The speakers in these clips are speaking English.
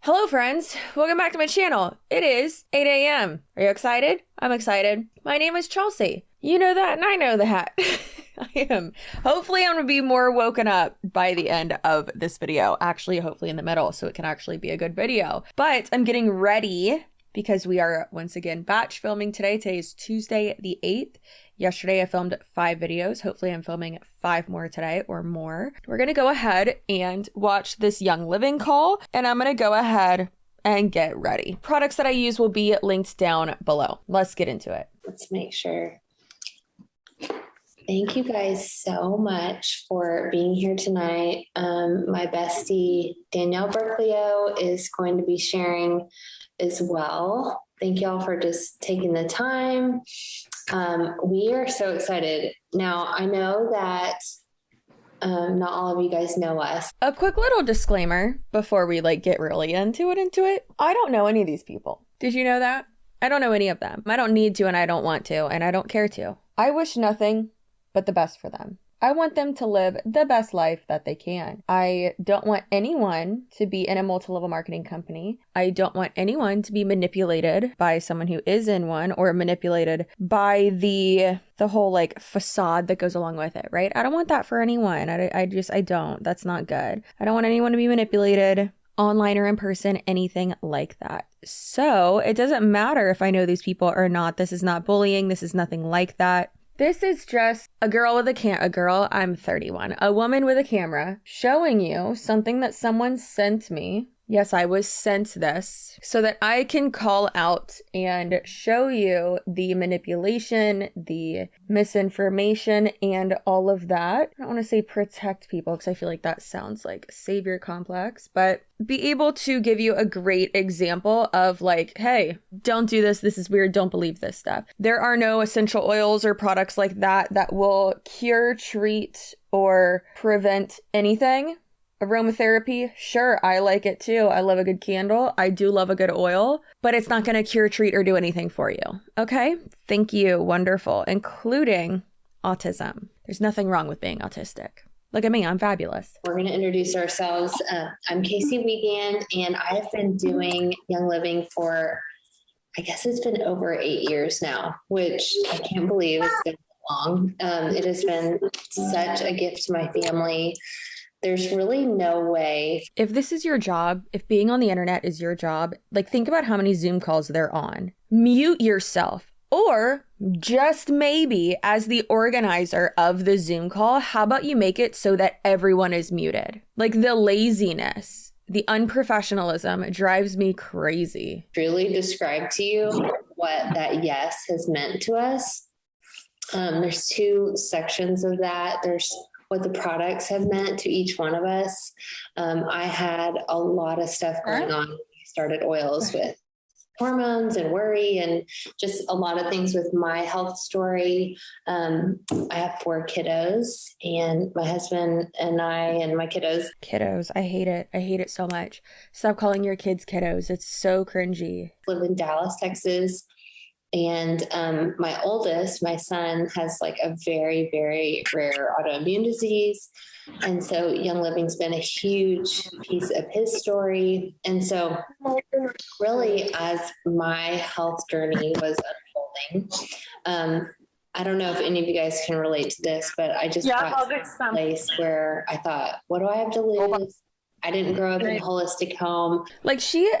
Hello friends, welcome back to my channel. It is 8 a.m. Are you excited? I'm excited. My name is Chelsea. You know that and I know that. I am. Hopefully I'm gonna be more woken up by the end of this video. Actually, hopefully in the middle so it can actually be a good video. But I'm getting ready because we are once again batch filming today. Today is Tuesday the 8th. Yesterday I filmed 5 videos. Hopefully I'm filming 5 more today or more. We're gonna go ahead and watch this Young Living call and I'm gonna go ahead and get ready. Products that I use will be linked down below. Let's get into it. Let's make sure. Thank you guys so much for being here tonight. My bestie Danielle Berklio is going to be sharing as well. Thank y'all for just taking the time. We are so excited. Now, I know that not all of you guys know us. A quick little disclaimer before we get really into it. I don't know any of these people. Did you know that? I don't know any of them. I don't need to and I don't want to and I don't care to. I wish nothing but the best for them. I want them to live the best life that they can. I don't want anyone to be in a multi-level marketing company. I don't want anyone to be manipulated by someone who is in one or manipulated by the whole facade that goes along with it, right? I don't want that for anyone. I don't. That's not good. I don't want anyone to be manipulated online or in person, anything like that. So it doesn't matter if I know these people or not. This is not bullying. This is nothing like that. This is just a girl with I'm 31, a woman with a camera showing you something that someone sent me. Yes, I was sent this so that I can call out and show you the manipulation, the misinformation, and all of that. I don't want to say protect people because I feel like that sounds like savior complex, but be able to give you a great example of hey, don't do this. This is weird. Don't believe this stuff. There are no essential oils or products like that that will cure, treat, or prevent anything. Aromatherapy, sure, I like it too. I love a good candle. I do love a good oil, but it's not going to cure, treat, or do anything for you. Okay? Thank you. Wonderful. Including autism. There's nothing wrong with being autistic. Look at me. I'm fabulous. We're going to introduce ourselves. I'm Casey Wiegand, and I have been doing Young Living for, I guess it's been over 8 years now, which I can't believe it's been so long. It has been such a gift to my family. There's really no way. If this is your job, if being on the internet is your job, think about how many Zoom calls they're on. Mute yourself. Or just maybe as the organizer of the Zoom call, how about you make it so that everyone is muted? The laziness, the unprofessionalism drives me crazy. Really describe to you what that yes has meant to us. There's 2 sections of that. There's what the products have meant to each one of us. I had a lot of stuff going on when I started oils with hormones and worry and just a lot of things with my health story. I have 4 kiddos and my husband and I and my kiddos. Kiddos, I hate it. I hate it so much. Stop calling your kids kiddos. It's so cringy. Live in Dallas, Texas. And my oldest, my son, has a very, very rare autoimmune disease. And so Young Living's been a huge piece of his story. And so really, as my health journey was unfolding, I don't know if any of you guys can relate to this, but I just got to a place where I thought, what do I have to lose? I didn't grow up in a holistic home.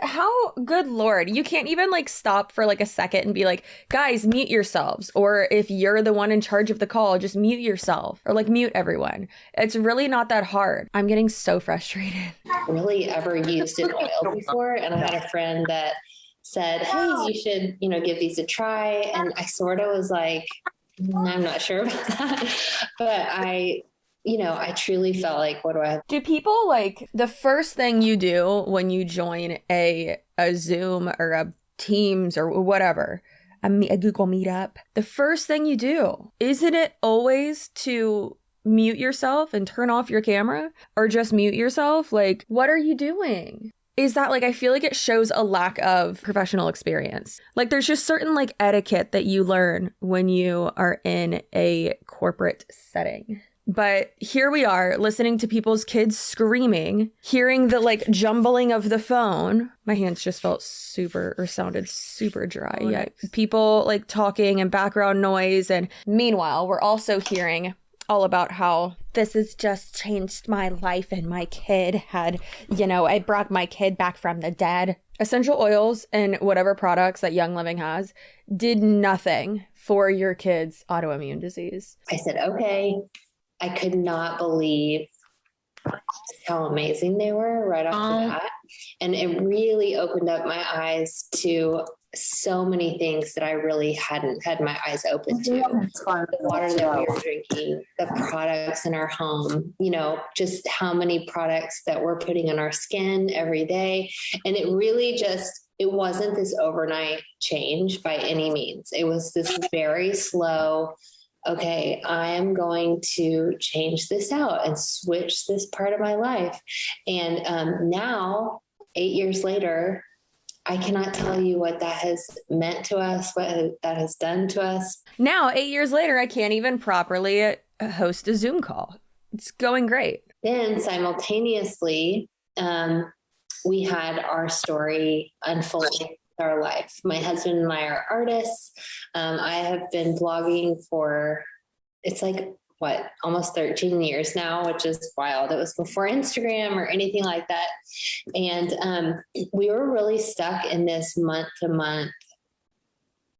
How good Lord, you can't even stop for a second and be guys, mute yourselves. Or if you're the one in charge of the call, just mute yourself or mute everyone. It's really not that hard. I'm getting so frustrated. Really ever used an oil before. And I had a friend that said, hey, you should, give these a try. And I sort of was I'm not sure about that. But I truly felt what do I have? Do people the first thing you do when you join a Zoom or a Teams or whatever, a Google Meetup, the first thing you do, isn't it always to mute yourself and turn off your camera or just mute yourself? What are you doing? Is that I feel it shows a lack of professional experience. There's just certain etiquette that you learn when you are in a corporate setting But here we are listening to people's kids screaming, hearing the like jumbling of the phone. My hands just felt sounded super dry. Oh, Yeah. nice. People like talking and background noise. And meanwhile, we're also hearing all about how this has just changed my life and my kid had, I brought my kid back from the dead. Essential oils and whatever products that Young Living has did nothing for your kid's autoimmune disease. I said, okay. I could not believe how amazing they were right off the bat. And it really opened up my eyes to so many things that I really hadn't had my eyes open to. The water that we were drinking, the products in our home, just how many products that we're putting on our skin every day. And it really it wasn't this overnight change by any means. It was this very slow, okay, I am going to change this out and switch this part of my life. And now, 8 years later, I cannot tell you what that has meant to us, what that has done to us. Now, 8 years later, I can't even properly host a Zoom call. It's going great. Then simultaneously, we had our story unfolding. Our life. My husband and I are artists. I have been blogging for, it's like, almost 13 years now, which is wild. It was before Instagram or anything like that. And we were really stuck in this month-to-month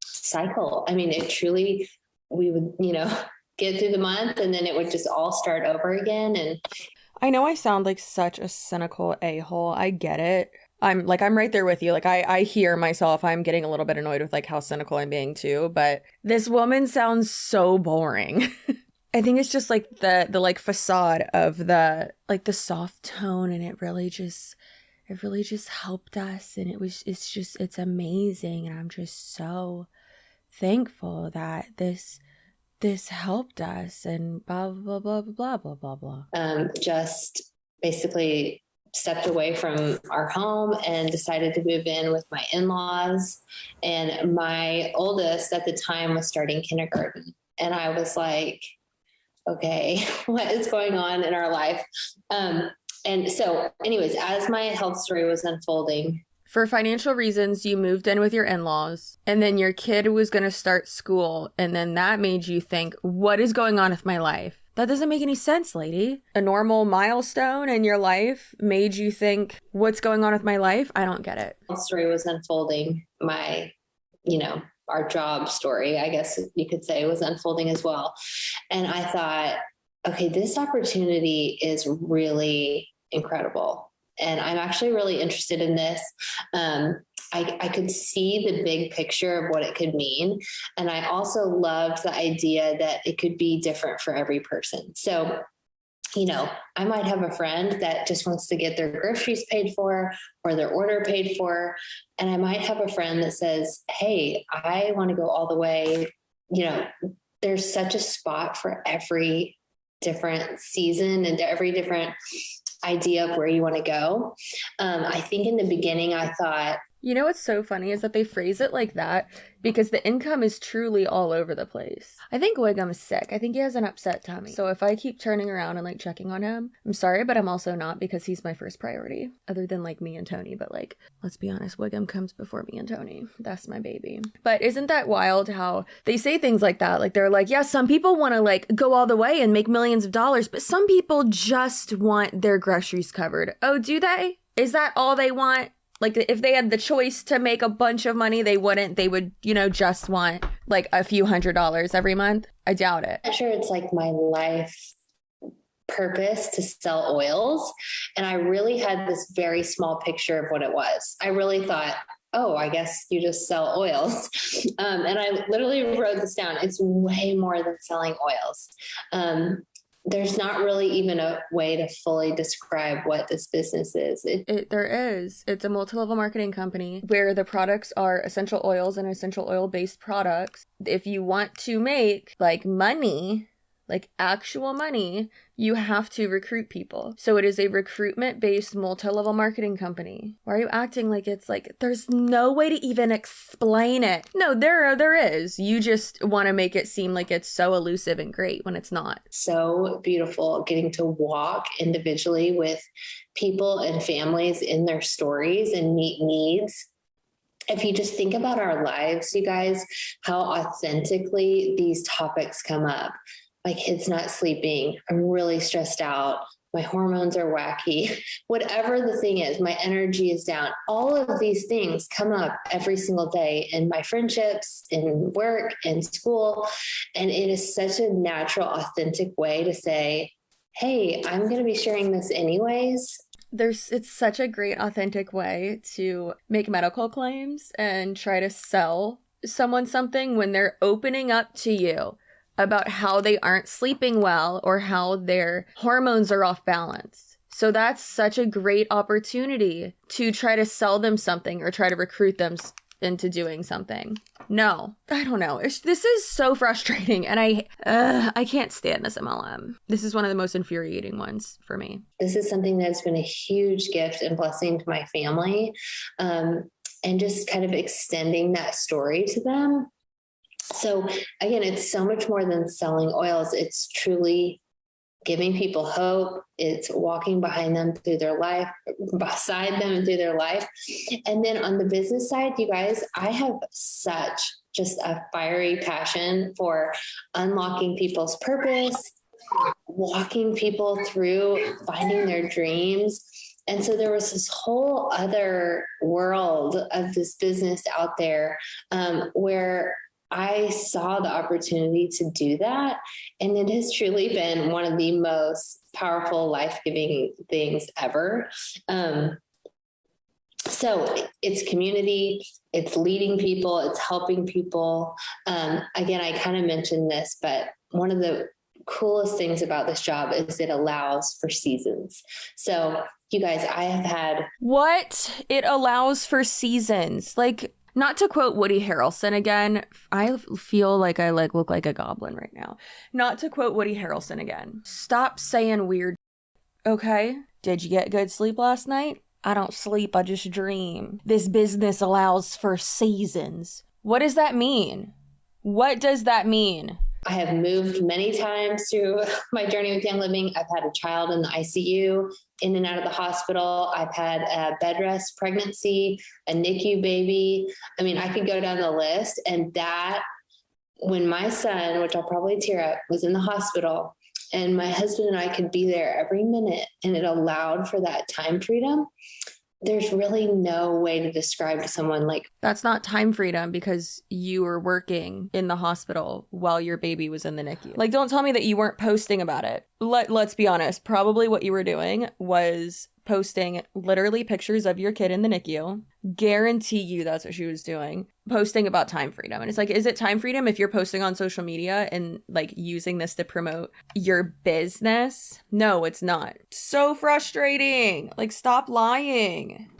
cycle. I mean, it truly, we would, get through the month and then it would just all start over again. And I know I sound like such a cynical a-hole. I get it. I'm right there with you. Like I hear myself, I'm getting a little bit annoyed with like how cynical I'm being too, but this woman sounds so boring. I think it's just like the like facade of the soft tone, and it really just helped us, and it's amazing, and I'm just so thankful that this helped us, and blah blah blah blah blah blah blah. Just basically stepped away from our home and decided to move in with my in-laws. And my oldest at the time was starting kindergarten. And I was like, okay, what is going on in our life? And so anyways, as my health story was unfolding, for financial reasons, you moved in with your in-laws, and then your kid was going to start school. And then that made you think, what is going on with my life? That doesn't make any sense, lady. A normal milestone in your life made you think, what's going on with my life? I don't get it. The story was unfolding. My, our job story, I guess you could say, was unfolding as well. And I thought, okay, this opportunity is really incredible. And I'm actually really interested in this. I could see the big picture of what it could mean. And I also loved the idea that it could be different for every person. So, I might have a friend that just wants to get their groceries paid for or their order paid for. And I might have a friend that says, hey, I want to go all the way. There's such a spot for every different season and every different idea of where you want to go. I think in the beginning, I thought, what's so funny is that they phrase it like that because the income is truly all over the place. I think Wiggum's sick. I think he has an upset tummy. So if I keep turning around and checking on him, I'm sorry, but I'm also not, because he's my first priority other than me and Tony. But let's be honest, Wiggum comes before me and Tony. That's my baby. But isn't that wild how they say things like that? They're like, yeah, some people want to go all the way and make millions of dollars, but some people just want their groceries covered. Oh, do they? Is that all they want? If they had the choice to make a bunch of money, they wouldn't. They would, just want a few $100s every month. I doubt it. I'm sure it's my life purpose to sell oils. And I really had this very small picture of what it was. I really thought, oh, I guess you just sell oils. And I literally wrote this down. It's way more than selling oils. There's not really even a way to fully describe what this business is. There is. It's a multi-level marketing company where the products are essential oils and essential oil-based products. If you want to make money, like actual money, you have to recruit people. So it is a recruitment-based multi-level marketing company. Why are you acting like it's like, there's no way to even explain it? No, there is. You just want to make it seem like it's so elusive and great when it's not. So beautiful getting to walk individually with people and families in their stories and meet needs. If you just think about our lives, you guys, how authentically these topics come up. My kid's not sleeping. I'm really stressed out. My hormones are wacky. Whatever the thing is, my energy is down. All of these things come up every single day in my friendships, in work, in school. And it is such a natural, authentic way to say, hey, I'm going to be sharing this anyways. It's such a great authentic way to make medical claims and try to sell someone something when they're opening up to you about how they aren't sleeping well or how their hormones are off balance. So that's such a great opportunity to try to sell them something or try to recruit them into doing something. No, I don't know. This is so frustrating, and I can't stand this MLM. This is one of the most infuriating ones for me. This is something that's been a huge gift and blessing to my family, and just kind of extending that story to them. So again, it's so much more than selling oils. It's truly giving people hope. It's walking behind them through their life, beside them and through their life. And then on the business side, you guys, I have such just a fiery passion for unlocking people's purpose, walking people through finding their dreams. And so there was this whole other world of this business out there where I saw the opportunity to do that. And it has truly been one of the most powerful, life-giving things ever. So it's community, it's leading people, it's helping people. Again, I kind of mentioned this, but one of the coolest things about this job is it allows for seasons. So you guys, I have had... What? It allows for seasons. Like... Not to quote Woody Harrelson again, I feel like I look like a goblin right now. Not to quote Woody Harrelson again. Stop saying weird. Okay? Did you get good sleep last night? I don't sleep, I just dream. This business allows for seasons. What does that mean? What does that mean? I have moved many times through my journey with Young Living. I've had a child in the ICU, in and out of the hospital. I've had a bed rest pregnancy, a NICU baby. I mean, I could go down the list. And that, when my son, which I'll probably tear up, was in the hospital, and my husband and I could be there every minute, and it allowed for that time freedom. There's really no way to describe to someone like... That's not time freedom because you were working in the hospital while your baby was in the NICU. Like, don't tell me that you weren't posting about it. Let's be honest. Probably what you were doing was posting literally pictures of your kid in the NICU. Guarantee you that's what she was doing. Posting about time freedom. And it's like, is it time freedom if you're posting on social media and like using this to promote your business? No, it's not. So frustrating. Like, stop lying.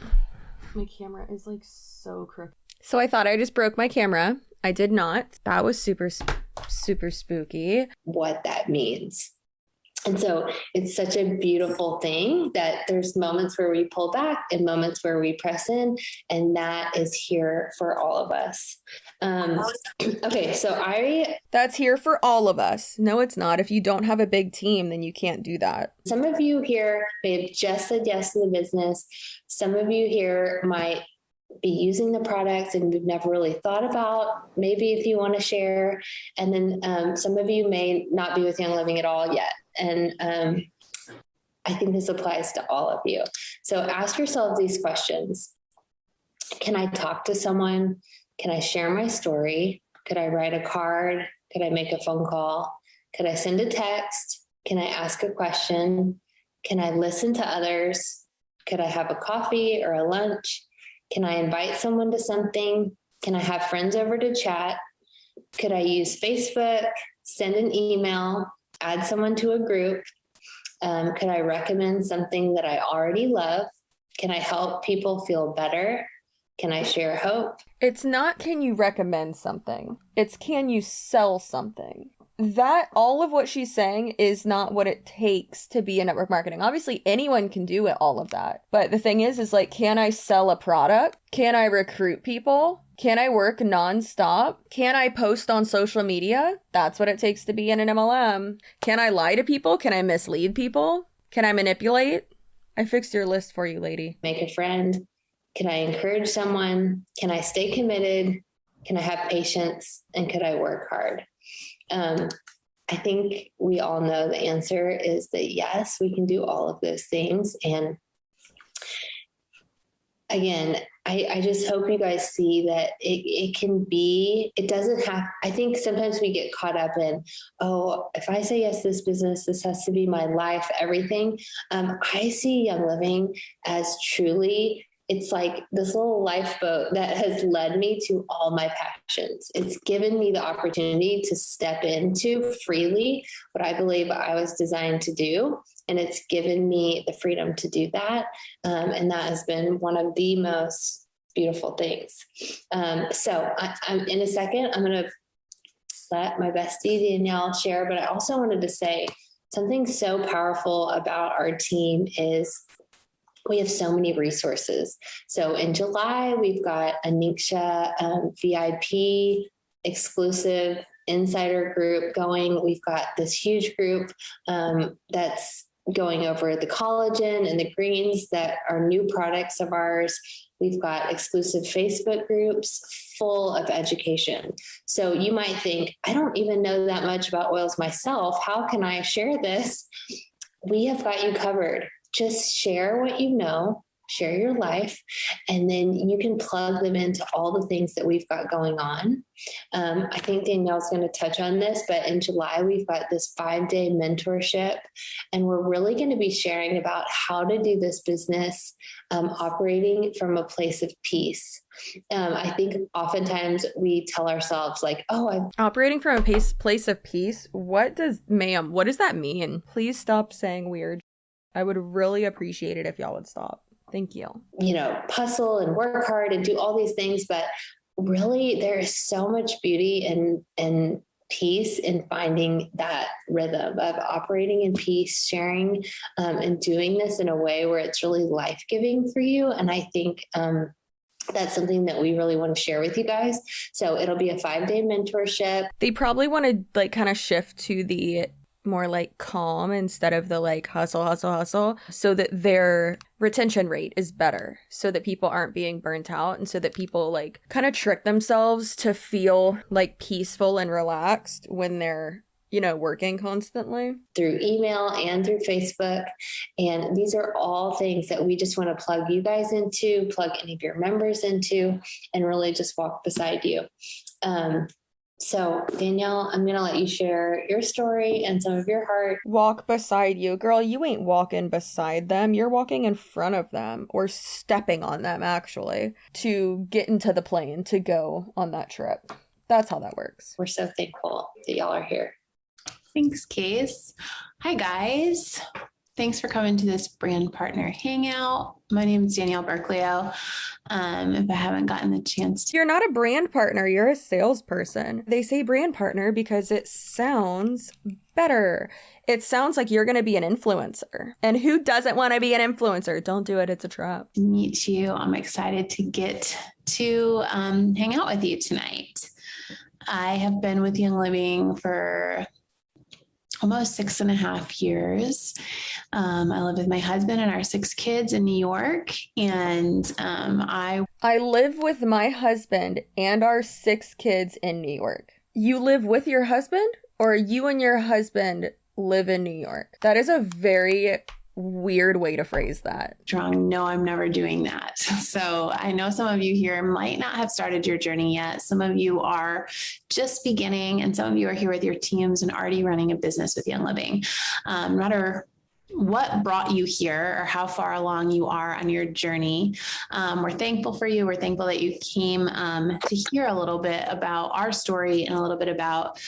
My camera is like so crooked. So I thought I just broke my camera. I did not. That was super spooky. What that means. And so it's such a beautiful thing that there's moments where we pull back and moments where we press in, and that is here for all of us. Okay, so That's here for all of us. No, it's not. If you don't have a big team, then you can't do that. Some of you here may have just said yes to the business. Some of you here might be using the products and we've never really thought about maybe if you want to share. And then some of you may not be with Young Living at all yet. And I think this applies to all of you. So ask yourself these questions. Can I talk to someone? Can I share my story? Could I write a card? Could I make a phone call? Could I send a text? Can I ask a question? Can I listen to others? Could I have a coffee or a lunch? Can I invite someone to something? Can I have friends over to chat? Could I use Facebook, send an email, add someone to a group? Could I recommend something that I already love? Can I help people feel better? Can I share hope? It's not can you recommend something. It's can you sell something? that all of what she's saying is not what it takes to be in network marketing. Obviously, anyone can do it, all of that. But the thing is like, can I sell a product? Can I recruit people? Can I work nonstop? Can I post on social media? That's what it takes to be in an MLM. Can I lie to people? Can I mislead people? Can I manipulate? I fixed your list for you, lady. Make a friend. Can I encourage someone? Can I stay committed? Can I have patience? And could I work hard? I think we all know the answer is that yes, we can do all of those things. And again, I just hope you guys see that it can be, it doesn't have, I think sometimes we get caught up in, oh, if I say yes to this business, this has to be my life, everything. I see Young Living as truly, it's like this little lifeboat that has led me to all my passions. It's given me the opportunity to step into freely what I believe I was designed to do. And it's given me the freedom to do that. And that has been one of the most beautiful things. So I'm in a second, I'm going to let my bestie Danielle share, but I also wanted to say something so powerful about our team is we have so many resources. So in July, we've got a Niksha VIP exclusive insider group going. We've got this huge group that's going over the collagen and the greens that are new products of ours. We've got exclusive Facebook groups full of education. So you might think, I don't even know that much about oils myself. How can I share this? We have got you covered. Just share what you know, share your life, and then you can plug them into all the things that we've got going on. I think Danielle's going to touch on this, but in July, we've got this 5-day mentorship, and we're really going to be sharing about how to do this business operating from a place of peace. I think oftentimes we tell ourselves like, oh, I'm operating from a place of peace. What does that mean? Please stop saying weird. I would really appreciate it if y'all would stop. Thank you. Hustle and work hard and do all these things, but really there is so much beauty and peace in finding that rhythm of operating in peace, sharing, and doing this in a way where it's really life-giving for you. And I think, that's something that we really want to share with you guys. So it'll be a 5-day mentorship. They probably want to like kind of shift to the more like calm instead of the like hustle, so that their retention rate is better, so that people aren't being burnt out, and so that people like kind of trick themselves to feel like peaceful and relaxed when they're working constantly through email and through Facebook. And these are all things that we just want to plug you guys into, plug any of your members into, and really just walk beside you. So Danielle, I'm going to let you share your story and some of your heart. Walk beside you. Girl, you ain't walking beside them. You're walking in front of them, or stepping on them actually, to get into the plane to go on that trip. That's how that works. We're so thankful that y'all are here. Thanks, Case. Hi, guys. Thanks for coming to this brand partner hangout. My name is Danielle Berkleo. If I haven't gotten the chance to. You're not a brand partner. You're a salesperson. They say brand partner because it sounds better. It sounds like you're going to be an influencer. And who doesn't want to be an influencer? Don't do it. It's a trap. Meet you. I'm excited to get to hang out with you tonight. I have been with Young Living for almost 6.5 years. I live with my husband and our 6 kids in New York. And I live with my husband and our 6 kids in New York. You live with your husband, or you and your husband live in New York? That is a very weird way to phrase that. Strong. No, I'm never doing that. So I know some of you here might not have started your journey yet. Some of you are just beginning, and some of you are here with your teams and already running a business with Young Living. No matter what brought you here or how far along you are on your journey, we're thankful for you. We're thankful that you came to hear a little bit about our story and a little bit about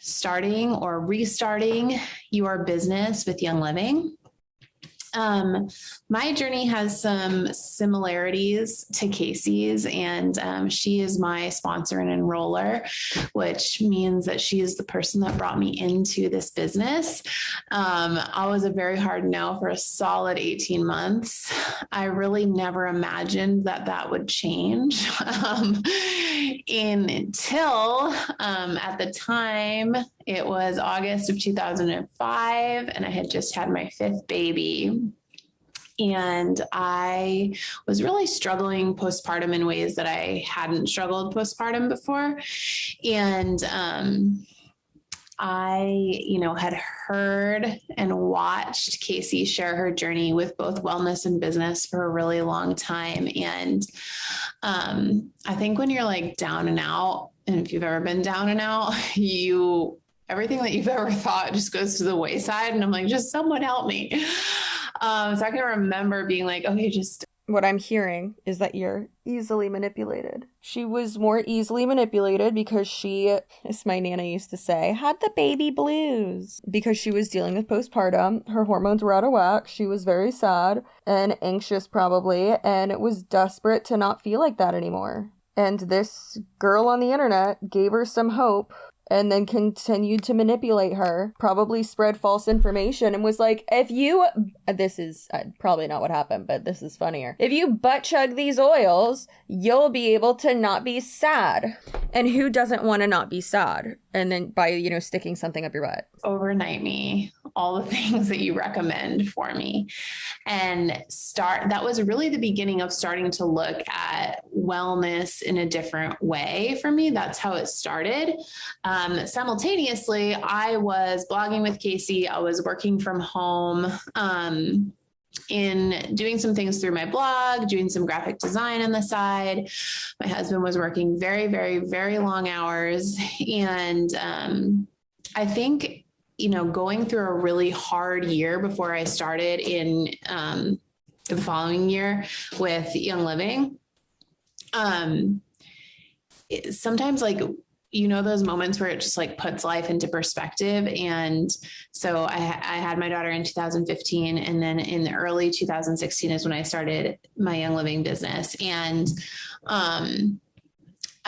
starting or restarting your business with Young Living. My journey has some similarities to Casey's, and she is my sponsor and enroller, which means that she is the person that brought me into this business. I was a very hard no for a solid 18 months. I really never imagined that that would change until at the time, it was August of 2005, and I had just had my 5th baby. And I was really struggling postpartum in ways that I hadn't struggled postpartum before. And I, had heard and watched Casey share her journey with both wellness and business for a really long time. And I think when you're like down and out, and if you've ever been down and out, everything that you've ever thought just goes to the wayside. And I'm like, just someone help me. So I can remember being like, okay, just. What I'm hearing is that you're easily manipulated. She was more easily manipulated because she, as my Nana used to say, had the baby blues. Because she was dealing with postpartum. Her hormones were out of whack. She was very sad and anxious probably, and was desperate to not feel like that anymore. And this girl on the internet gave her some hope and then continued to manipulate her, probably spread false information, and was like, this is probably not what happened, but this is funnier. If you butt chug these oils, you'll be able to not be sad. And who doesn't want to not be sad? And then by, sticking something up your butt. Overnight me all the things that you recommend for me, and that was really the beginning of starting to look at wellness in a different way for me. That's how it started. Simultaneously, I was blogging with Casey. I was working from home, in doing some things through my blog, doing some graphic design on the side. My husband was working very, very, very long hours. And I think, going through a really hard year before I started in the following year with Young Living, sometimes those moments where it just puts life into perspective. And so I had my daughter in 2015, and then in the early 2016 is when I started my Young Living business. And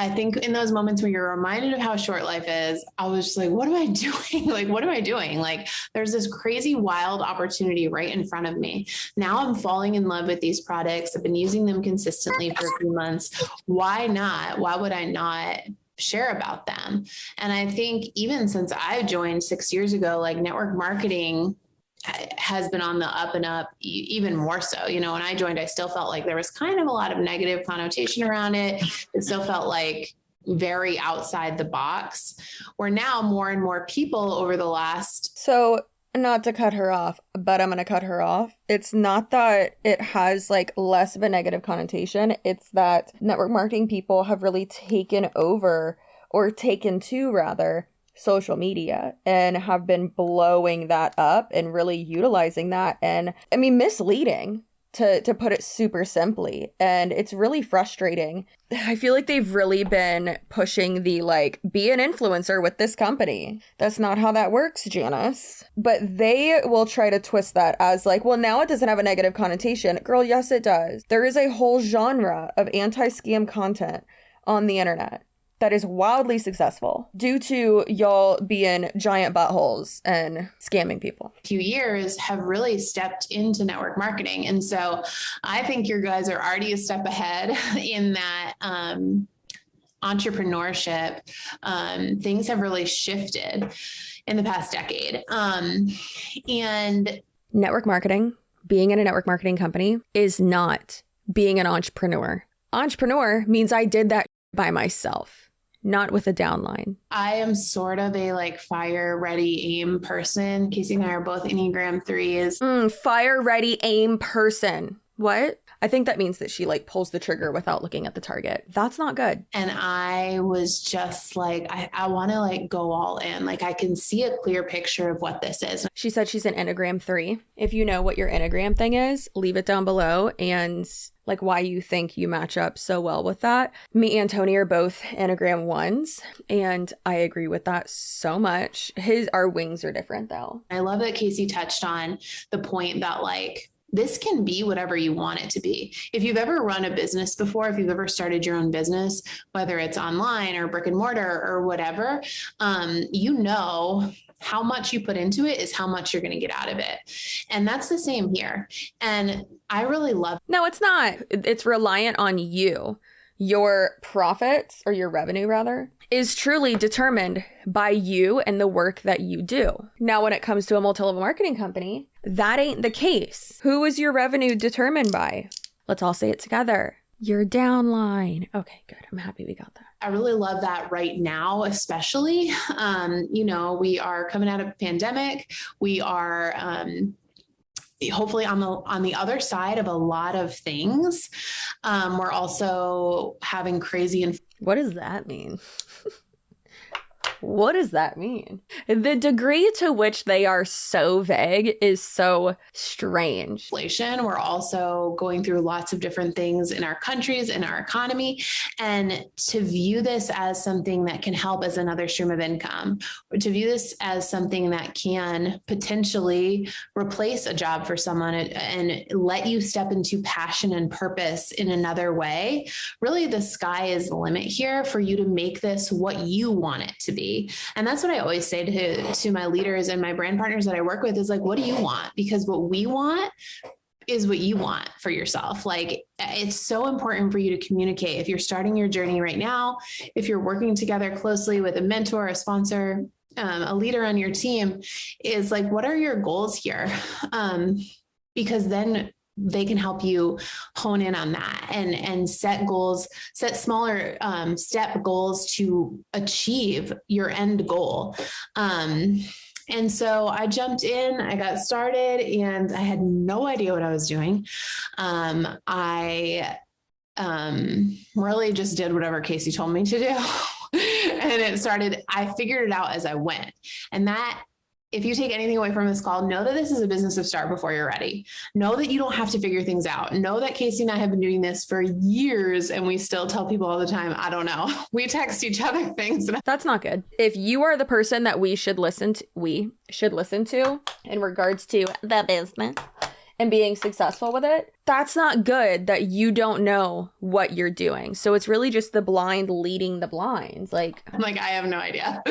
I think in those moments when you're reminded of how short life is, I was just like, what am I doing? What am I doing? There's this crazy, wild opportunity right in front of me. Now I'm falling in love with these products. I've been using them consistently for a few months. Why not? Why would I not share about them? And I think even since I joined 6 years ago, network marketing has been on the up and up, even more so. When I joined, I still felt like there was kind of a lot of negative connotation around it. It still felt like very outside the box, where now more and more people over the last. So not to cut her off, but I'm going to cut her off. It's not that it has less of a negative connotation. It's that network marketing people have really taken over, or taken to rather, social media, and have been blowing that up and really utilizing that. And misleading, to put it super simply. And it's really frustrating. I feel like they've really been pushing the be an influencer with this company. That's not how that works, Janice. But they will try to twist that as well, now it doesn't have a negative connotation. Girl, yes, it does. There is a whole genre of anti-scam content on the internet that is wildly successful due to y'all being giant buttholes and scamming people. Few years have really stepped into network marketing. And so I think your guys are already a step ahead in that entrepreneurship. Things have really shifted in the past decade. And network marketing, being in a network marketing company, is not being an entrepreneur. Entrepreneur means I did that by myself. Not with a downline. I am sort of a fire, ready, aim person. Casey and I are both Enneagram 3s. Fire, ready, aim person. What? I think that means that she pulls the trigger without looking at the target. That's not good. And I was just I want to go all in. I can see a clear picture of what this is. She said she's an Enneagram 3. If you know what your Enneagram thing is, leave it down below, and why you think you match up so well with that. Me and Tony are both Enneagram 1s, and I agree with that so much. Our wings are different though. I love that Casey touched on the point that this can be whatever you want it to be. If you've ever run a business before, if you've ever started your own business, whether it's online or brick and mortar or whatever, you know how much you put into it is how much you're going to get out of it. And that's the same here. And I really love. No, it's not. It's reliant on you. Your profits, or your revenue rather, is truly determined by you and the work that you do. Now, when it comes to a multi-level marketing company, that ain't the case. Who is your revenue determined by? Let's all say it together. Your downline. Okay, good. I'm happy we got that. I really love that right now, especially, you know, we are coming out of a pandemic. We are, hopefully on the other side of a lot of things. We're also having crazy. What does that mean? What does that mean? The degree to which they are so vague is so strange. Inflation. We're also going through lots of different things in our countries, in our economy, and to view this as something that can help as another stream of income, or to view this as something that can potentially replace a job for someone and let you step into passion and purpose in another way. Really, the sky is the limit here for you to make this what you want it to be. And that's what I always say to my leaders and my brand partners that I work with is like, what do you want? Because what we want is what you want for yourself. Like, it's so important for you to communicate. If you're starting your journey right now, if you're working together closely with a mentor, a sponsor, a leader on your team, is like, what are your goals here? Because then they can help you hone in on that and set goals, set smaller step goals to achieve your end goal. And so I jumped in, I got started, and I had no idea what I was doing. I really just did whatever Casey told me to do. And I figured it out as I went. And that, if you take anything away from this call, know that this is a business of start before you're ready. Know that you don't have to figure things out. Know that Casey and I have been doing this for years, and we still tell people all the time, I don't know. We text each other things. That's not good. If you are the person that we should listen to in regards to the business and being successful with it, that's not good that you don't know what you're doing. So it's really just the blind leading the blind. Like I have no idea.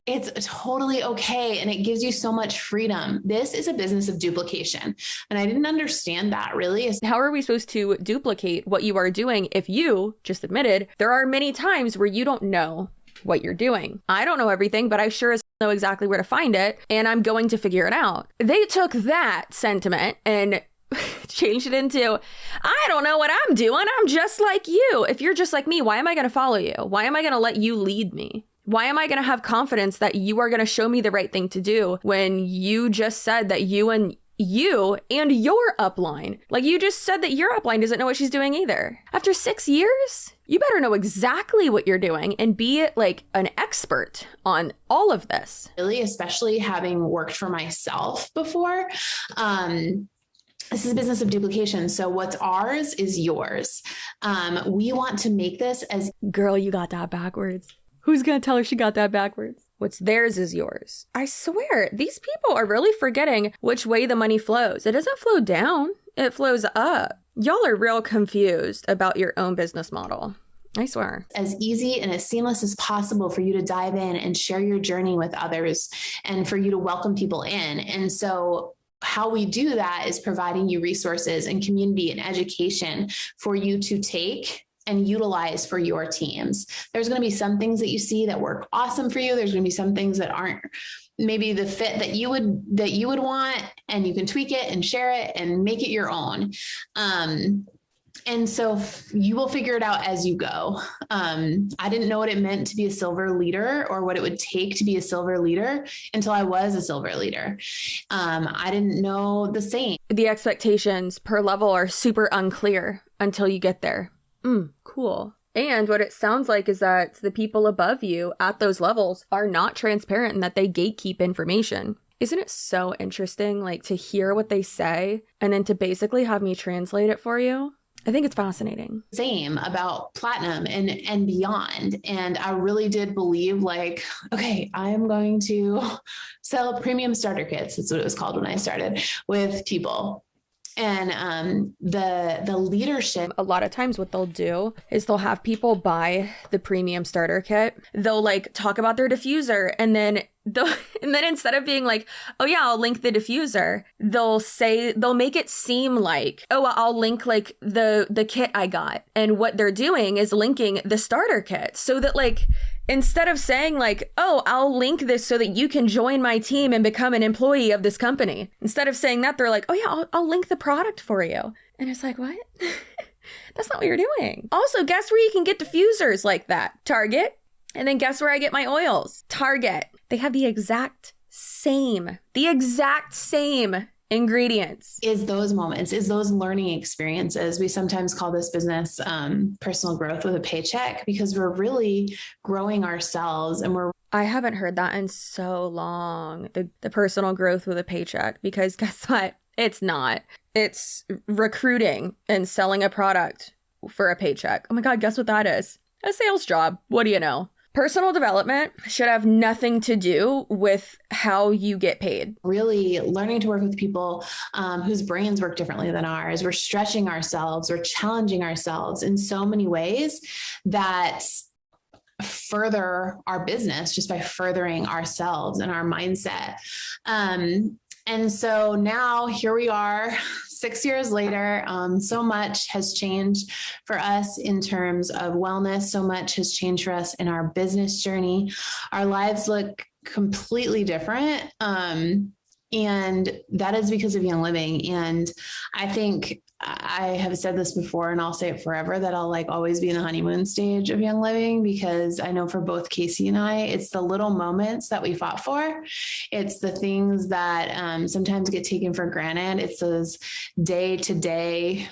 It's totally okay. And it gives you so much freedom. This is a business of duplication. And I didn't understand that really. How are we supposed to duplicate what you are doing if you just admitted there are many times where you don't know what you're doing? I don't know everything, but I sure as know exactly where to find it, and I'm going to figure it out. They took that sentiment and changed it into, I don't know what I'm doing. I'm just like you. If you're just like me, why am I going to follow you? Why am I going to let you lead me? Why am I going to have confidence that you are going to show me the right thing to do when you just said that you and your upline, like you just said that your upline doesn't know what she's doing either. After 6 years, you better know exactly what you're doing and be like an expert on all of this. Really, especially having worked for myself before, this is a business of duplication. So what's ours is yours. We want to make this as... Girl, you got that backwards. Who's going to tell her she got that backwards? What's theirs is yours. I swear, these people are really forgetting which way the money flows. It doesn't flow down, it flows up. Y'all are real confused about your own business model. I swear. As easy and as seamless as possible for you to dive in and share your journey with others and for you to welcome people in. And so how we do that is providing you resources and community and education for you to take and utilize for your teams. There's going to be some things that you see that work awesome for you. There's going to be some things that aren't maybe the fit that you would want, and you can tweak it and share it and make it your own. And so you will figure it out as you go. I didn't know what it meant to be a silver leader or what it would take to be a silver leader until I was a silver leader. I didn't know the same. The expectations per level are super unclear until you get there. Cool. And what it sounds like is that the people above you at those levels are not transparent and that they gatekeep information. Isn't it so interesting, like, to hear what they say and then to basically have me translate it for you? I think it's fascinating. Same about platinum and beyond. And I really did believe like, okay, I am going to sell premium starter kits. That's what it was called when I started with people. And the leadership. A lot of times what they'll do is they'll have people buy the premium starter kit. They'll like talk about their diffuser, and then instead of being like, oh yeah, I'll link the diffuser, they'll make it seem like, oh, I'll link like the kit I got. And what they're doing is linking the starter kit, so that like, instead of saying like, oh, I'll link this so that you can join my team and become an employee of this company. Instead of saying that, they're like, oh yeah, I'll link the product for you. And it's like, what? That's not what you're doing. Also, guess where you can get diffusers like that? Target. And then guess where I get my oils? Target. They have the exact same ingredients. Is those moments, is those learning experiences. We sometimes call this business personal growth with a paycheck, because we're really growing ourselves, and I haven't heard that in so long. The personal growth with a paycheck, because guess what? It's not. It's recruiting and selling a product for a paycheck. Oh my God, guess what that is? A sales job. What do you know? Personal development should have nothing to do with how you get paid. Really learning to work with people whose brains work differently than ours. We're stretching ourselves, we're challenging ourselves in so many ways that further our business just by furthering ourselves and our mindset. And so now here we are 6 years later. So much has changed for us in terms of wellness. So much has changed for us in our business journey. Our lives look completely different. And that is because of Young Living. And I think I have said this before, and I'll say it forever, that I'll like always be in the honeymoon stage of Young Living, because I know for both Casey and I, it's the little moments that we fought for. It's the things that sometimes get taken for granted. It's those day to day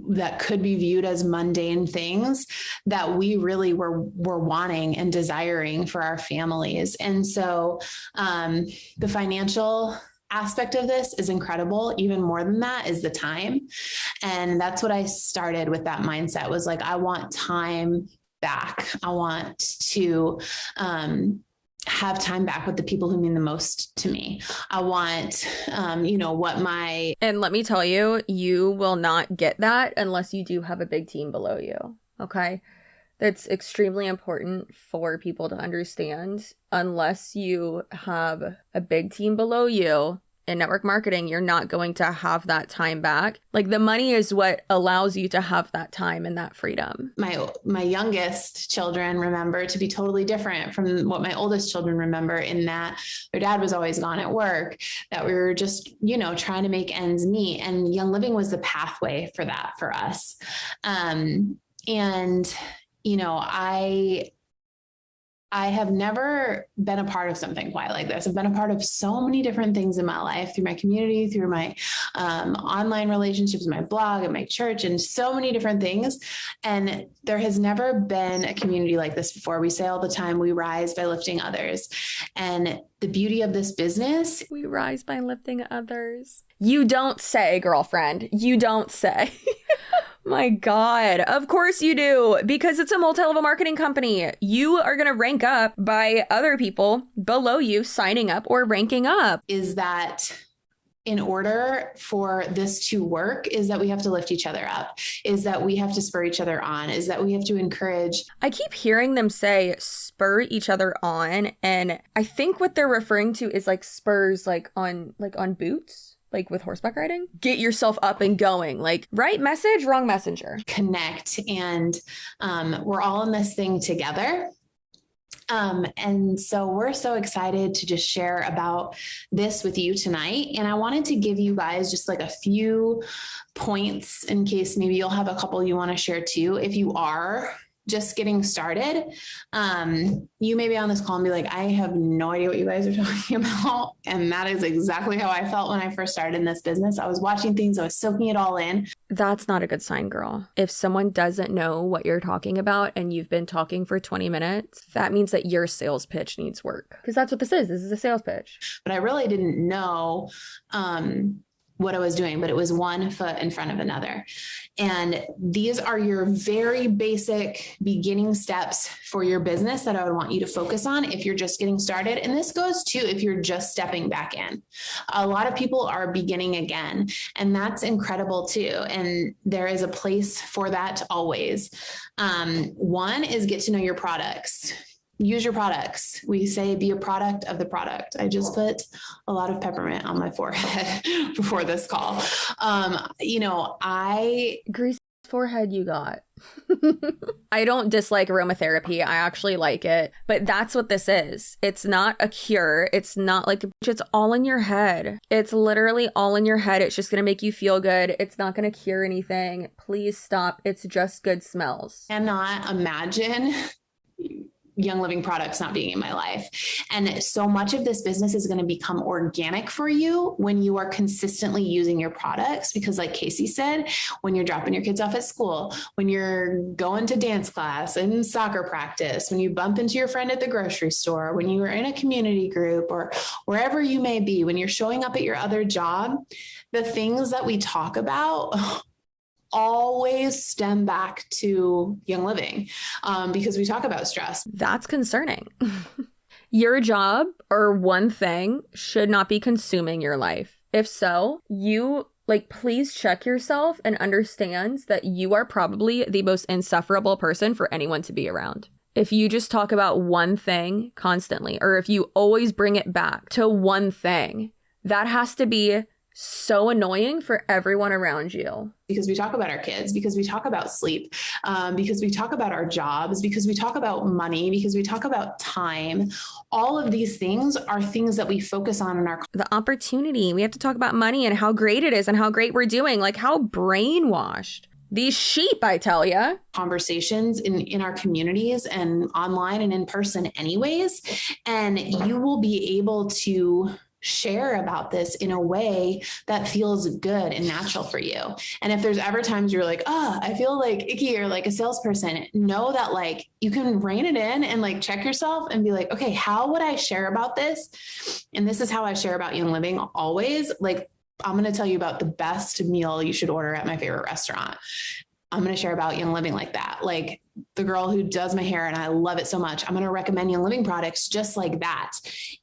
that could be viewed as mundane things that we really were wanting and desiring for our families. And so the financial aspect of this is incredible. Even more than that is the time. And that's what I started with. That mindset was like, I want time back. I want to have time back with the people who mean the most to me. I want, And let me tell you, you will not get that unless you do have a big team below you. Okay. That's extremely important for people to understand. Unless you have a big team below you in network marketing, you're not going to have that time back. Like, the money is what allows you to have that time and that freedom. My youngest children remember to be totally different from what my oldest children remember, in that their dad was always gone at work, that we were just, trying to make ends meet. And Young Living was the pathway for that for us. I have never been a part of something quite like this. I've been a part of so many different things in my life, through my community, through my online relationships, my blog and my church, and so many different things. And there has never been a community like this before. We say all the time, we rise by lifting others. And the beauty of this business. We rise by lifting others. You don't say, girlfriend. You don't say. My God. Of course you do, because it's a multi-level marketing company. You are going to rank up by other people below you signing up or ranking up. Is that in order for this to work, is that we have to lift each other up, is that we have to spur each other on, is that we have to encourage. I keep hearing them say spur each other on. And I think what they're referring to is like spurs, like on boots. Like with horseback riding, get yourself up and going, like right message, wrong messenger. Connect. And we're all in this thing together. And so we're so excited to just share about this with you tonight. And I wanted to give you guys just like a few points in case maybe you'll have a couple you want to share too. If you are just getting started, you may be on this call and be like, I have no idea what you guys are talking about. And that is exactly how I felt when I first started in this business. I was watching things, I was soaking it all in. That's not a good sign, girl. If someone doesn't know what you're talking about and you've been talking for 20 minutes, that means that your sales pitch needs work. Because that's what this is. This is a sales pitch. But I really didn't know what I was doing, but it was one foot in front of another. And these are your very basic beginning steps for your business that I would want you to focus on if you're just getting started. And this goes too if you're just stepping back in. A lot of people are beginning again, and that's incredible too. And there is a place for that always. One is get to know your products. Use your products. We say be a product of the product. I just put a lot of peppermint on my forehead before this call. Grease forehead you got. I don't dislike aromatherapy. I actually like it. But that's what this is. It's not a cure. It's not like, it's all in your head. It's literally all in your head. It's just going to make you feel good. It's not going to cure anything. Please stop. It's just good smells. Cannot imagine Young Living products not being in my life. And so much of this business is going to become organic for you when you are consistently using your products. Because like Casey said, when you're dropping your kids off at school, when you're going to dance class and soccer practice, when you bump into your friend at the grocery store, when you are in a community group or wherever you may be, when you're showing up at your other job, the things that we talk about always stem back to Young Living, because we talk about stress. That's concerning. Your job or one thing should not be consuming your life. If so, please check yourself and understand that you are probably the most insufferable person for anyone to be around. If you just talk about one thing constantly, or if you always bring it back to one thing, that has to be so annoying for everyone around you. Because we talk about our kids, because we talk about sleep, because we talk about our jobs, because we talk about money, because we talk about time. All of these things are things that we focus on in our... The opportunity. We have to talk about money and how great it is and how great we're doing. Like, how brainwashed. These sheep, I tell ya. Conversations in our communities and online and in person anyways. And you will be able to share about this in a way that feels good and natural for you. And if there's ever times you're like, I feel like icky or like a salesperson, know that like you can rein it in and like check yourself and be like, okay, how would I share about this? And this is how I share about Young Living always. Like, I'm going to tell you about the best meal you should order at my favorite restaurant. I'm going to share about Young Living like that. Like the girl who does my hair and I love it so much, I'm going to recommend Young Living products just like that.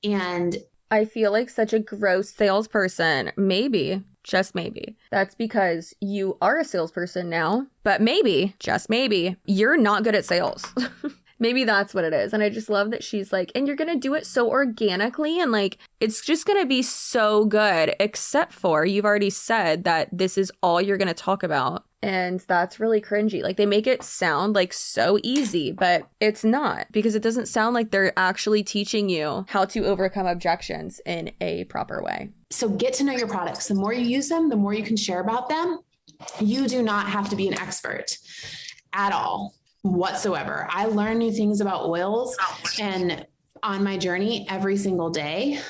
And I feel like such a gross salesperson. Maybe, just maybe. That's because you are a salesperson now, but maybe, just maybe, you're not good at sales. Maybe that's what it is. And I just love that she's like, and you're going to do it so organically and like, it's just going to be so good, except for you've already said that this is all you're going to talk about. And that's really cringy. Like they make it sound like so easy, but it's not, because it doesn't sound like they're actually teaching you how to overcome objections in a proper way. So get to know your products. The more you use them, the more you can share about them. You do not have to be an expert at all whatsoever. I learn new things about oils and on my journey every single day.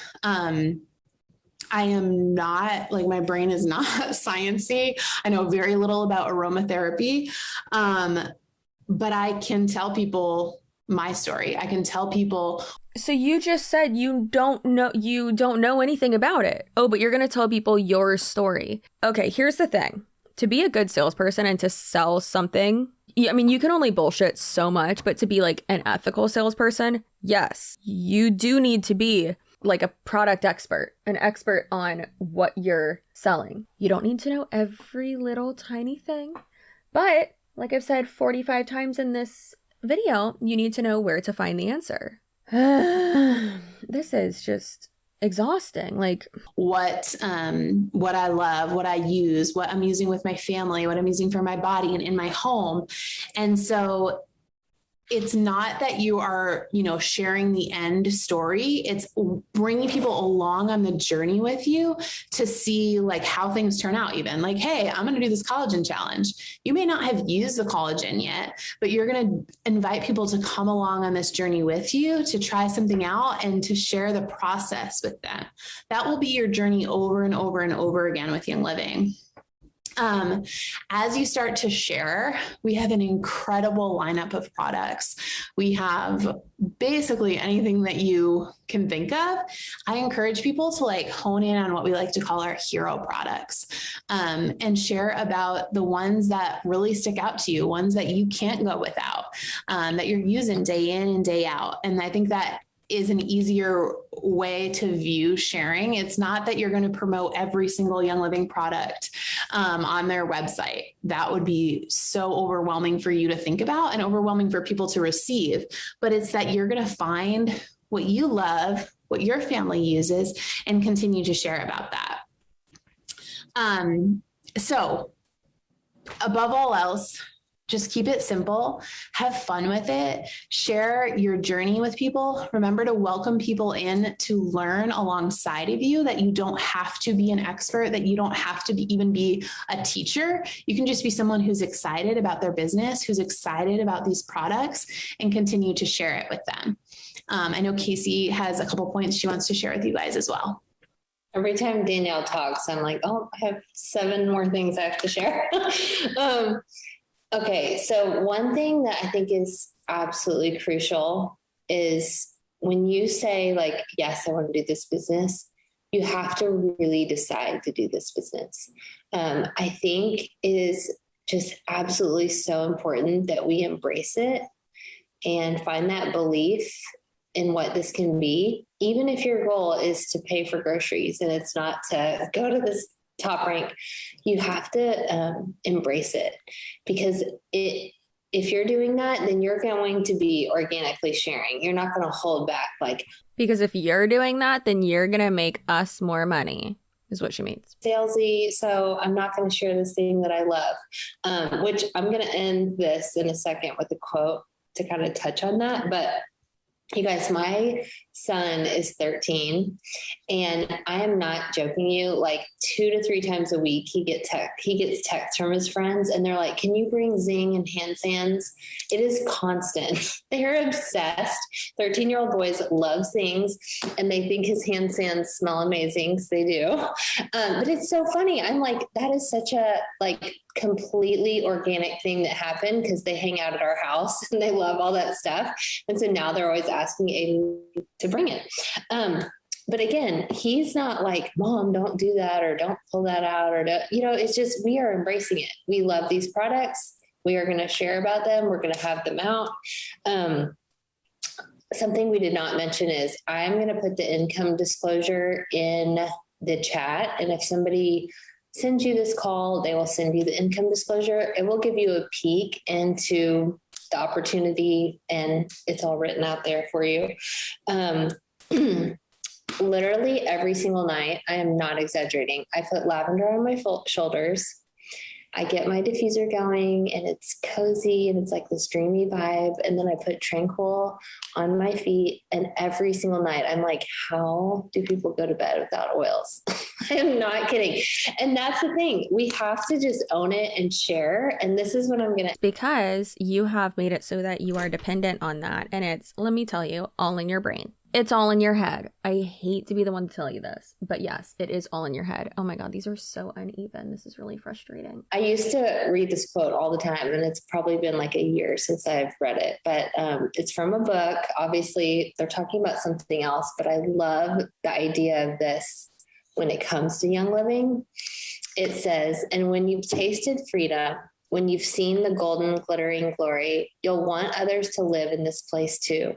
I am not like, my brain is not sciencey. I know very little about aromatherapy. But I can tell people my story. I can tell people. So you just said you don't know anything about it. Oh, but you're going to tell people your story. Okay, here's the thing. To be a good salesperson and to sell something, I mean, you can only bullshit so much, but to be like an ethical salesperson, yes, you do need to be like a product expert, an expert on what you're selling. You don't need to know every little tiny thing, but like I've said 45 times in this video, you need to know where to find the answer. This is just exhausting. Like what I love, what I use, what I'm using with my family, what I'm using for my body and in my home. And so it's not that you are, sharing the end story. It's bringing people along on the journey with you to see like how things turn out. Even like, hey, I'm going to do this collagen challenge. You may not have used the collagen yet, but you're going to invite people to come along on this journey with you to try something out and to share the process with them. That will be your journey over and over and over again with Young Living. As you start to share, we have an incredible lineup of products. We have basically anything that you can think of. I encourage people to like hone in on what we like to call our hero products, and share about the ones that really stick out to you, ones that you can't go without, that you're using day in and day out. And I think that is an easier way to view sharing. It's not that you're going to promote every single Young Living product on their website. That would be so overwhelming for you to think about and overwhelming for people to receive. But it's that you're going to find what you love, what your family uses, and continue to share about that. So above all else, just keep it simple, have fun with it, share your journey with people. Remember to welcome people in to learn alongside of you, that you don't have to be an expert, that you don't have to even be a teacher. You can just be someone who's excited about their business, who's excited about these products, and continue to share it with them. I know Casey has a couple points she wants to share with you guys as well. Every time Danielle talks, I'm like, oh, I have 7 more things I have to share. Okay, so one thing that I think is absolutely crucial is when you say like, yes, I want to do this business, you have to really decide to do this business. I think it is just absolutely so important that we embrace it and find that belief in what this can be, even if your goal is to pay for groceries and it's not to go to this top rank. You have to embrace it, because if you're doing that, then you're going to be organically sharing. You're not going to hold back. Because if you're doing that, then you're going to make us more money, is what she means. Salesy, so I'm not going to share this thing that I love, which I'm going to end this in a second with a quote to kind of touch on that. But you guys, my son is 13, and I am not joking you, like 2 to 3 times a week, he gets texts from his friends, and they're like, can you bring Zing and hand sands? It is constant. They're obsessed. 13-year-old boys love Zings, and they think his hand sands smell amazing, because they do. But it's so funny. I'm like, that is such a completely organic thing that happened, because they hang out at our house and they love all that stuff. And so now they're always asking Aiden to bring it. But again, he's not like, Mom, don't do that, or don't pull that out, or it's just, we are embracing it. We love these products. We are going to share about them. We're going to have them out. Something we did not mention is I'm going to put the income disclosure in the chat. And if somebody sends you this call, they will send you the income disclosure. It will give you a peek into the opportunity, and it's all written out there for you. Literally every single night, I am not exaggerating, I put lavender on my shoulders. I get my diffuser going, and it's cozy, and it's like this dreamy vibe. And then I put Tranquil on my feet. And every single night I'm like, how do people go to bed without oils? I am not kidding. And that's the thing. We have to just own it and share. And this is what I'm going to. Because you have made it so that you are dependent on that. And it's, let me tell you, all in your brain. It's all in your head. I hate to be the one to tell you this, but yes, it is all in your head. Oh my God, these are so uneven. This is really frustrating. I used to read this quote all the time, and it's probably been like a year since I've read it, but it's from a book. Obviously, they're talking about something else, but I love the idea of this when it comes to Young Living. It says, and when you've tasted freedom, when you've seen the golden glittering glory, you'll want others to live in this place too.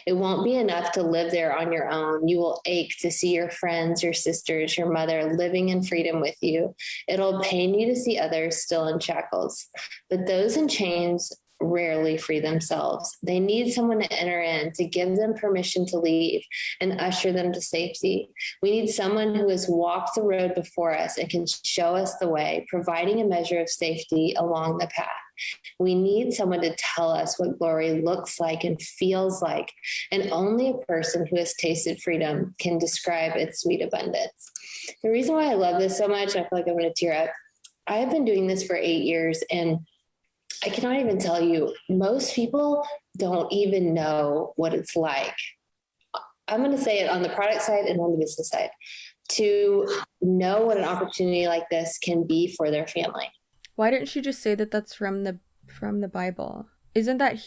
It won't be enough to live there on your own. You will ache to see your friends, your sisters, your mother living in freedom with you. It'll pain you to see others still in shackles. But those in chains rarely free themselves. They need someone to enter in, to give them permission to leave and usher them to safety. We need someone who has walked the road before us and can show us the way, providing a measure of safety along the path. We need someone to tell us what glory looks like and feels like, and only a person who has tasted freedom can describe its sweet abundance. The reason why I love this so much, I feel like I'm going to tear up. I have been doing this for 8 years, and I cannot even tell you, most people don't even know what it's like. I'm going to say it on the product side and on the business side. to know what an opportunity like this can be for their family. Why didn't she just say that that's from the Bible? Isn't that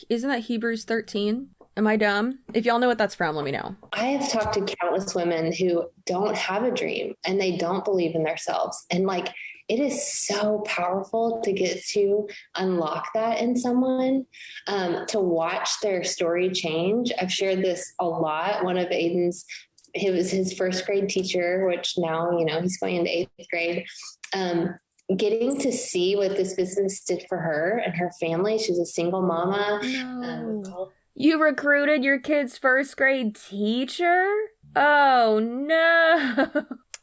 Hebrews 13? Am I dumb? If y'all know what that's from, let me know. I have talked to countless women who don't have a dream and they don't believe in themselves. And like, it is so powerful to get to unlock that in someone, to watch their story change. I've shared this a lot. One of Aiden's, it was his first grade teacher, which now, you know, he's going into 8th grade. Getting to see what this business did for her and her family. She's a single mama. No. You recruited your kid's first grade teacher? Oh, no.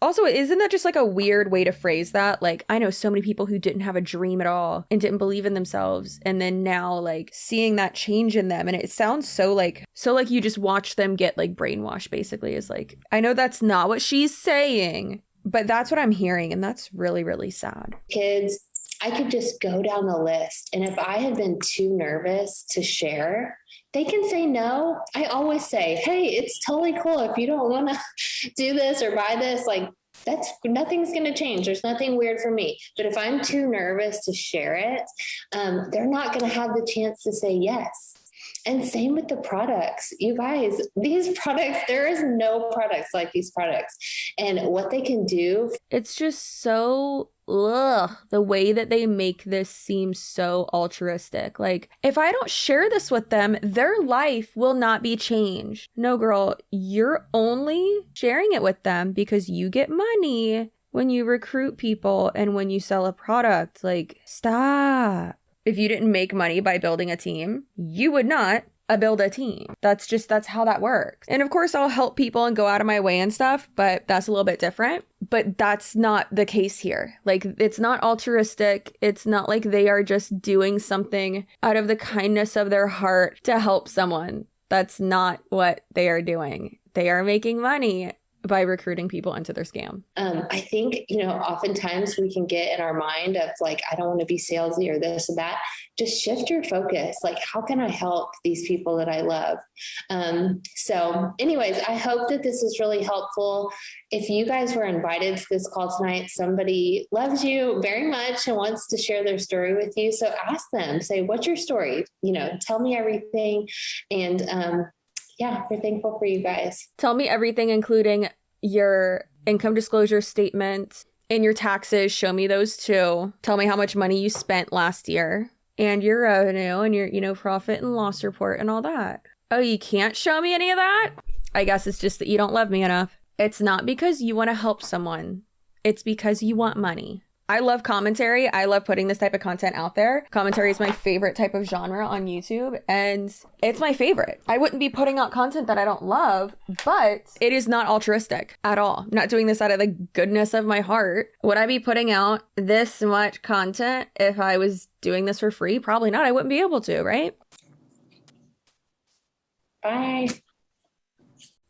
Also, isn't that just like a weird way to phrase that? Like, I know so many people who didn't have a dream at all and didn't believe in themselves. And then now, like, seeing that change in them. And it sounds so like you just watch them get like brainwashed, basically. Is like, I know that's not what she's saying, but that's what I'm hearing. And that's really, really sad. Kids, I could just go down the list. And if I had been too nervous to share, they can say no. I always say, hey, it's totally cool if you don't want to do this or buy this. Like, that's nothing's going to change. There's nothing weird for me. But if I'm too nervous to share it, they're not going to have the chance to say yes. And same with the products. You guys, these products, there is no products like these products. And what they can do. It's just so, the way that they make this seem so altruistic. Like, if I don't share this with them, their life will not be changed. No, girl, you're only sharing it with them because you get money when you recruit people and when you sell a product. Like, stop. If you didn't make money by building a team, you would not build a team. That's how that works. And of course, I'll help people and go out of my way and stuff, but that's a little bit different. But that's not the case here. Like, it's not altruistic. It's not like they are just doing something out of the kindness of their heart to help someone. That's not what they are doing. They are making money by recruiting people into their scam. I think, oftentimes we can get in our mind of like, I don't want to be salesy or this or that. Just shift your focus. Like, how can I help these people that I love? So anyways, I hope that this is really helpful. If you guys were invited to this call tonight, somebody loves you very much and wants to share their story with you. So ask them, say, what's your story? Tell me everything. And, yeah, we're thankful for you guys. Tell me everything, including your income disclosure statement and your taxes. Show me those too. Tell me how much money you spent last year and your revenue and your, profit and loss report and all that. Oh, you can't show me any of that? I guess it's just that you don't love me enough. It's not because you want to help someone. It's because you want money. I love commentary. I love putting this type of content out there. Commentary is my favorite type of genre on YouTube, and it's my favorite. I wouldn't be putting out content that I don't love, but it is not altruistic at all. I'm not doing this out of the goodness of my heart. Would I be putting out this much content if I was doing this for free? Probably not. I wouldn't be able to, right? Bye.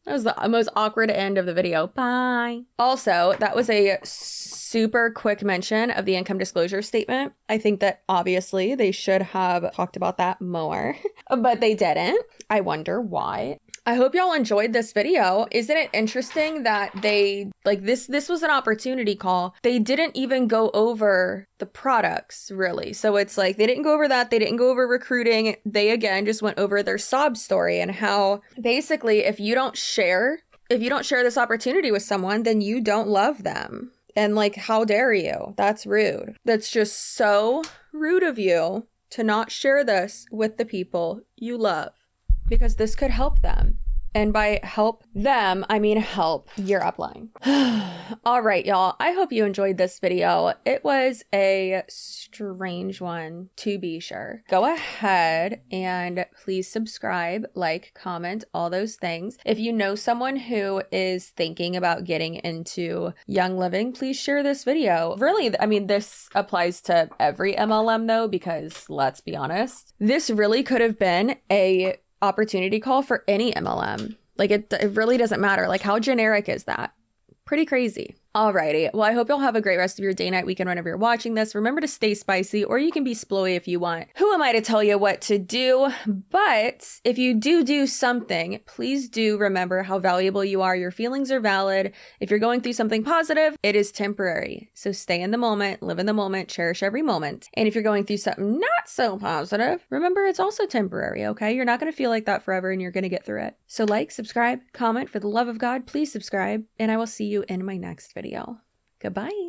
That was the most awkward end of the video. Bye. Also, that was a super quick mention of the income disclosure statement. I think that obviously they should have talked about that more, but they didn't. I wonder why. I hope y'all enjoyed this video. Isn't it interesting that they, like, this was an opportunity call. They didn't even go over the products, really. So it's like, they didn't go over that. They didn't go over recruiting. They, again, just went over their sob story and how basically if you don't share this opportunity with someone, then you don't love them. And like, how dare you? That's rude. That's just so rude of you to not share this with the people you love, because this could help them. And by help them, I mean help your upline. All right, y'all. I hope you enjoyed this video. It was a strange one, to be sure. Go ahead and please subscribe, like, comment, all those things. If you know someone who is thinking about getting into Young Living, please share this video. Really, I mean, this applies to every MLM though, because let's be honest, this really could have been a opportunity call for any MLM. Like, it really doesn't matter. Like, how generic is that? Pretty crazy. Alrighty. Well, I hope you'll have a great rest of your day, night, weekend, whenever you're watching this. Remember to stay spicy, or you can be sploy if you want. Who am I to tell you what to do? But if you do something, please do remember how valuable you are. Your feelings are valid. If you're going through something positive, it is temporary. So stay in the moment, live in the moment, cherish every moment. And if you're going through something not so positive, remember it's also temporary, okay? You're not going to feel like that forever, and you're going to get through it. So like, subscribe, comment. For the love of God, please subscribe, and I will see you in my next video. Goodbye.